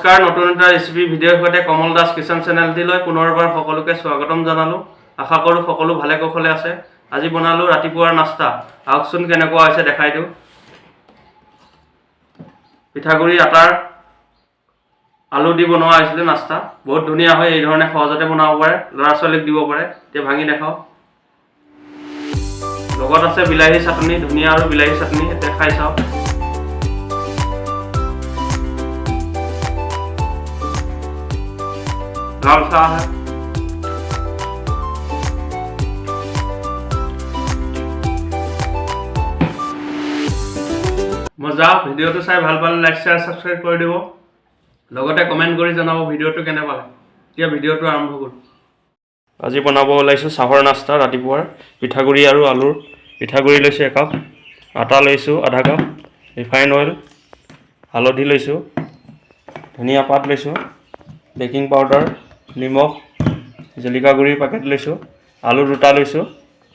নমস্কাৰ, নতুন এটা ৰেচিপি ভিডিঅ'ৰ সৈতে কমল দাস কিচেন চেনেলটিলৈ পুনৰবাৰ সকলোকে স্বাগতম জনালোঁ। আশা কৰোঁ সকলো ভালে কুশলে আছে। আজি বনালোঁ ৰাতিপুৱাৰ নাস্তা। আহকচোন কেনেকুৱা হৈছে দেখাই দিওঁ। পিঠাগুড়ি আটাৰ আলু দি বনোৱা হৈছিলে নাস্তা। বহুত ধুনীয়া হয়, এই ধৰণে সহজতে বনাব পাৰে, ল'ৰা ছোৱালীক দিব পাৰে। এতিয়া ভাঙি দেখাওঁ। লগত আছে বিলাহী চাটনি, ধুনীয়া আৰু বিলাহী চাটনি। এতিয়া খাই চাওক। লাল চাহ है। মজা। ভিডিঅ'টো চাই ভাল পালে লাইক শ্বেয়াৰ ছাবস্ক্ৰাইব কৰি দিব, লগতে কমেণ্ট কৰি জনাব ভিডিঅ'টো কেনে পালে। এতিয়া ভিডিঅ'টো আৰম্ভ কৰোঁ। আজি বনাব ওলাইছোঁ চাহৰ নাস্তা ৰাতিপুৱাৰ। পিঠাগুড়ি আৰু আলুৰ। পিঠাগুড়ি লৈছোঁ 1 কাপ, আটা লৈছোঁ আধা কাপ, ৰিফাইন অইল, হালধি লৈছোঁ, ধনিয়া পাত লৈছোঁ, বেকিং পাউডাৰ, নিমখ, জলকীয়া গুড়িৰ পেকেট লৈছোঁ, আলু 2টা লৈছোঁ,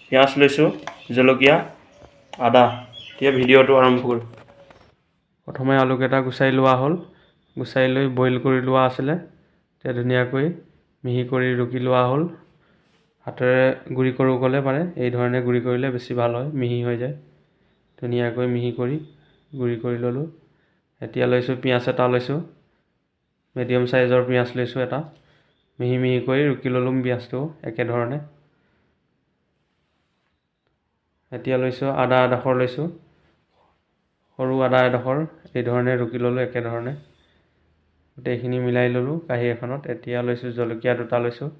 পিঁয়াজ লৈছোঁ, জলকীয়া, আদা। এতিয়া ভিডিঅ'টো আৰম্ভ কৰোঁ। প্ৰথমে আলুকেইটা গুচাই লোৱা হ'ল। গুচাই লৈ বইল কৰি লোৱা আছিলে। এতিয়া ধুনীয়াকৈ মিহি কৰি ৰুকি লোৱা হ'ল। হাতেৰে গুড়ি কৰোঁ ক'লে পাৰে, এই ধৰণে গুড়ি কৰিলে বেছি ভাল হয়, মিহি হৈ যায়। ধুনীয়াকৈ মিহি কৰি গুড়ি কৰি ল'লোঁ। এতিয়া লৈছোঁ পিঁয়াজ এটা লৈছোঁ, মিডিয়াম চাইজৰ পিঁয়াজ লৈছোঁ এটা। মিহি মিহি কৰি ৰুকি ল'লোঁ পিঁয়াজটো একেধৰণে। এতিয়া লৈছোঁ আদা এডোখৰ লৈছোঁ, সৰু আদা এডোখৰ, এই ধৰণে ৰুকি ল'লোঁ একেধৰণে। গোটেইখিনি মিলাই ল'লোঁ কাঁহী এখনত। এতিয়া লৈছোঁ জলকীয়া 2টা লৈছোঁ।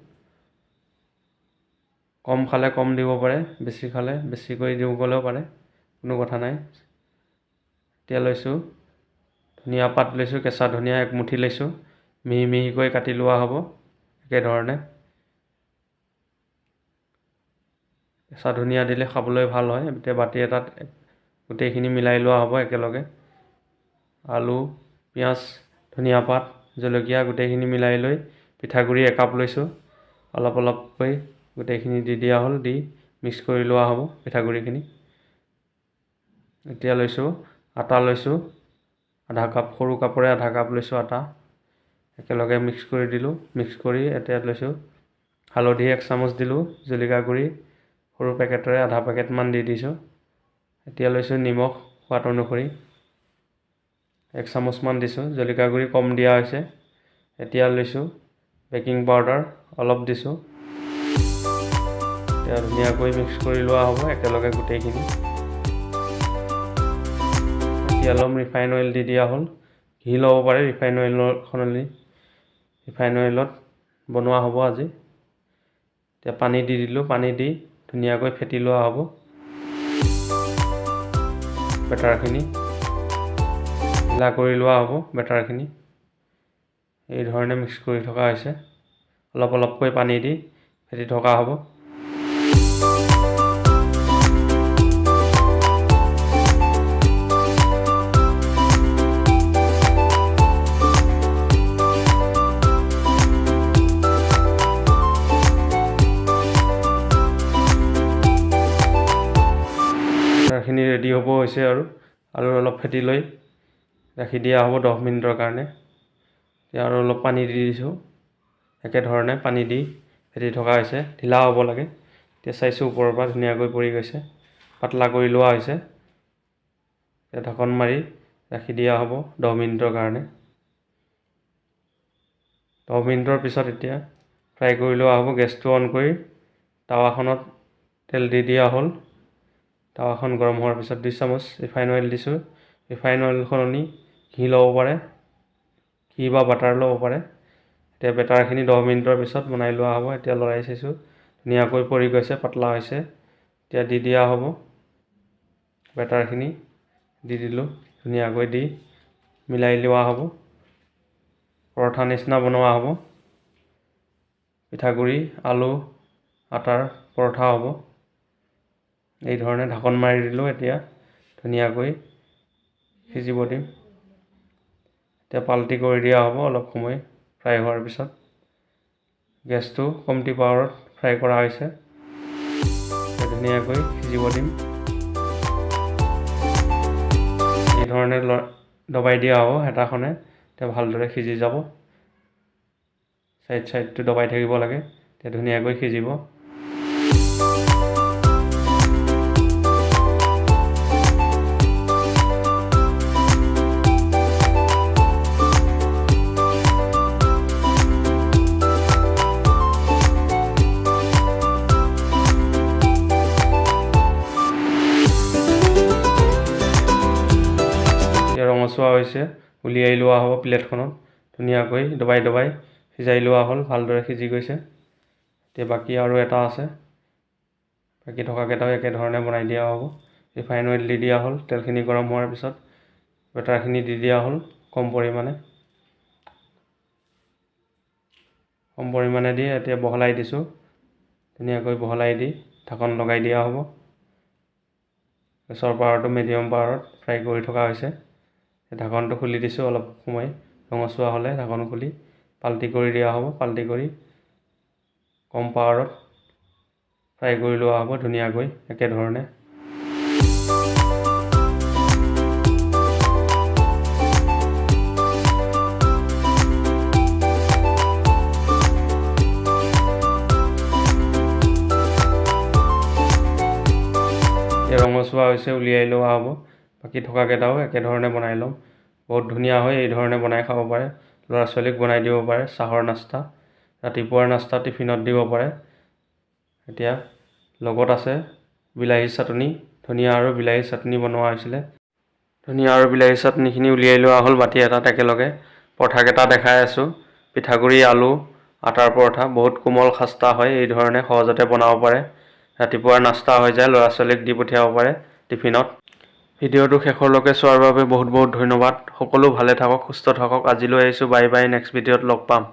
কম খালে কম দিব পাৰে, বেছি খালে বেছি কৰি দিওঁ ক'লেও পাৰে, কোনো কথা নাই। এতিয়া লৈছোঁ ধনিয়া পাত লৈছোঁ, কেঁচা ধনিয়া 1 মুঠি লৈছোঁ, মিহি মিহিকৈ কাটি লোৱা হ'ব একেধৰণে। কেঁচা ধনিয়া দিলে খাবলৈ ভাল হয়। এতিয়া বাতি এটাত গোটেইখিনি মিলাই লোৱা হ'ব একেলগে। আলু, পিঁয়াজ, ধনিয়া পাত, জলকীয়া গোটেইখিনি মিলাই লৈ পিঠাগুড়ি 1 কাপ লৈছোঁ। অলপ অলপকৈ গোটেইখিনি দি দিয়া হ'ল, দি মিক্স কৰি লোৱা হ'ব পিঠাগুড়িখিনি। এতিয়া লৈছোঁ আটা লৈছোঁ আধা কাপ, সৰু কাপৰে আধা কাপ লৈছোঁ আটা। একেলগে মিক্স কৰি দিলোঁ। মিক্স কৰি এতিয়া লৈছোঁ হালধি 1 চামুচ দিলোঁ, জলকীয়া গুড়ি সৰু পেকেটেৰে আধা পেকেটমান দি দিছোঁ। এতিয়া লৈছোঁ নিমখ সোৱাদ অনুসৰি 1 চামুচমান দিছোঁ, জলকীয়া গুড়ি কম দিয়া হৈছে। এতিয়া লৈছোঁ বেকিং পাউডাৰ অলপ দিছোঁ। এতিয়া ধুনীয়াকৈ মিক্স কৰি লোৱা হ'ব একেলগে গোটেইখিনি। এতিয়া অলপ ৰিফাইন অইল দি দিয়া হ'ল। ঘি ল'ব পাৰে ৰিফাইন অইলৰ সলনি। ৰিফাইন অইলত বনোৱা হ'ব আজি। এতিয়া পানী দি দিলোঁ, পানী দি ধুনীয়াকৈ ফেটি লোৱা হ'ব বেটাৰখিনি। ঢিলা কৰি লোৱা হ'ব বেটাৰখিনি। এই ধৰণে মিক্স কৰি থকা হৈছে। অলপ অলপকৈ পানী দি ফেটি থকা হ'ব। খিনি ৰেডি হ'ব হৈছে আৰু অলপ ফেটি লৈ ৰাখি দিয়া হ'ব 10 মিনিটৰ কাৰণে। এতিয়া আৰু অলপ পানী দি দিছোঁ, একেধৰণে পানী দি ফেটি থকা হৈছে। ঢিলা হ'ব লাগে। এতিয়া চাইছোঁ ওপৰৰ পৰা ধুনীয়াকৈ পৰি গৈছে, পাতলা কৰি লোৱা হৈছে। এতিয়া ঢাকন মাৰি ৰাখি দিয়া হ'ব 10 মিনিটৰ কাৰণে। 10 মিনিটৰ পিছত এতিয়া ফ্ৰাই কৰি লোৱা হ'ব। গেছটো অন কৰি টাৱাখনত তেল দি দিয়া হ'ল। টাৱাখন গৰম হোৱাৰ পিছত 2 চামুচ ৰিফাইন অইল দিছোঁ। ৰিফাইন অইল সলনি ঘি ল'ব পাৰে, ঘি বা বাটাৰ ল'ব পাৰে। এতিয়া বেটাৰখিনি 10 মিনিটৰ পিছত বনাই লোৱা হ'ব। এতিয়া লৰাই চাইছোঁ ধুনীয়াকৈ পৰি গৈছে, পাতলা হৈছে। এতিয়া দি দিয়া হ'ব বেটাৰখিনি। দি দিলোঁ, ধুনীয়াকৈ দি মিলাই লোৱা হ'ব। পৰঠা নিচিনা বনোৱা হ'ব। পিঠাগুড়ি, আলু, আটাৰ পৰঠা হ'ব। এই ধৰণে ঢাকন মাৰি দিলোঁ। এতিয়া ধুনীয়াকৈ সিজিব দিম। এতিয়া পাল্টি কৰি দিয়া হ'ব অলপ সময় ফ্ৰাই হোৱাৰ পিছত। গেছটো কমটি পাৱাৰত ফ্ৰাই কৰা হৈছে। ধুনীয়াকৈ সিজিব দিম। এই ধৰণে দবাই দিয়া হ'ব হেতাখনে। এতিয়া ভালদৰে সিজি যাব। চাইডটো দবাই থাকিব লাগে, এতিয়া ধুনীয়াকৈ সিজিব। ৰঙচুৱা হৈছে, উলিয়াই লোৱা হ'ব প্লেটখনত। ধুনীয়াকৈ দবাই সিজাই লোৱা হ'ল, ভালদৰে সিজি গৈছে। এতিয়া বাকী আৰু এটা আছে, বাকী থকাকেইটাও একেধৰণে বনাই দিয়া হ'ব। ৰিফাইন অইল দি দিয়া হ'ল, তেলখিনি গৰম হোৱাৰ পিছত বেটাৰখিনি দি দিয়া হ'ল কম পৰিমাণে দি এতিয়া বহলাই দিছোঁ। ধুনীয়াকৈ বহলাই দি ঢাকন লগাই দিয়া হ'ব। গেছৰ পাৱাৰটো মিডিয়াম পাৱাৰত ফ্ৰাই কৰি থকা হৈছে। ঢাকনটো খুলি দিছোঁ, অলপ সময় ৰঙচুৱা হ'লে ঢাকন খুলি পাল্টি কৰি দিয়া হ'ব। পাল্টি কৰি কম পাৱাৰত ফ্ৰাই কৰি লোৱা হ'ব ধুনীয়াকৈ একেধৰণে। ৰঙচুৱা হৈছে, উলিয়াই লোৱা হ'ব। বাকী থকাকেইটাও একেধৰণে বনাই ল'ম। বহুত ধুনীয়া হয়, এই ধৰণে বনাই খাব পাৰে। ল'ৰা ছোৱালীক বনাই দিব পাৰে চাহৰ নাস্তা, ৰাতিপুৱাৰ নাস্তা টিফিনত দিব পাৰে। এতিয়া লগত আছে বিলাহী চাটনি, ধনিয়া আৰু বিলাহী চাটনি বনোৱা হৈছিলে। ধনিয়া আৰু বিলাহী চাটনিখিনি উলিয়াই লোৱা হ'ল বাতি এটাত একেলগে। পৰঠাকেইটা দেখাই আছোঁ, পিঠাগুড়ি, আলু, আটাৰ পৰঠা। বহুত কোমল খাস্তা হয়, এই ধৰণে সহজতে বনাব পাৰে। ৰাতিপুৱাৰ নাস্তা হৈ যায়, ল'ৰা ছোৱালীক দি পঠিয়াব পাৰে টিফিনত। ভিডিঅ'টো শেষৰলৈকে চোৱাৰ বাবে বহুত ধন্যবাদ। সকলো ভালে থাকক, সুস্থ থাকক। আজিলৈ আহিছোঁ, বাই বাই। নেক্সট ভিডিঅ'ত লগ পাম।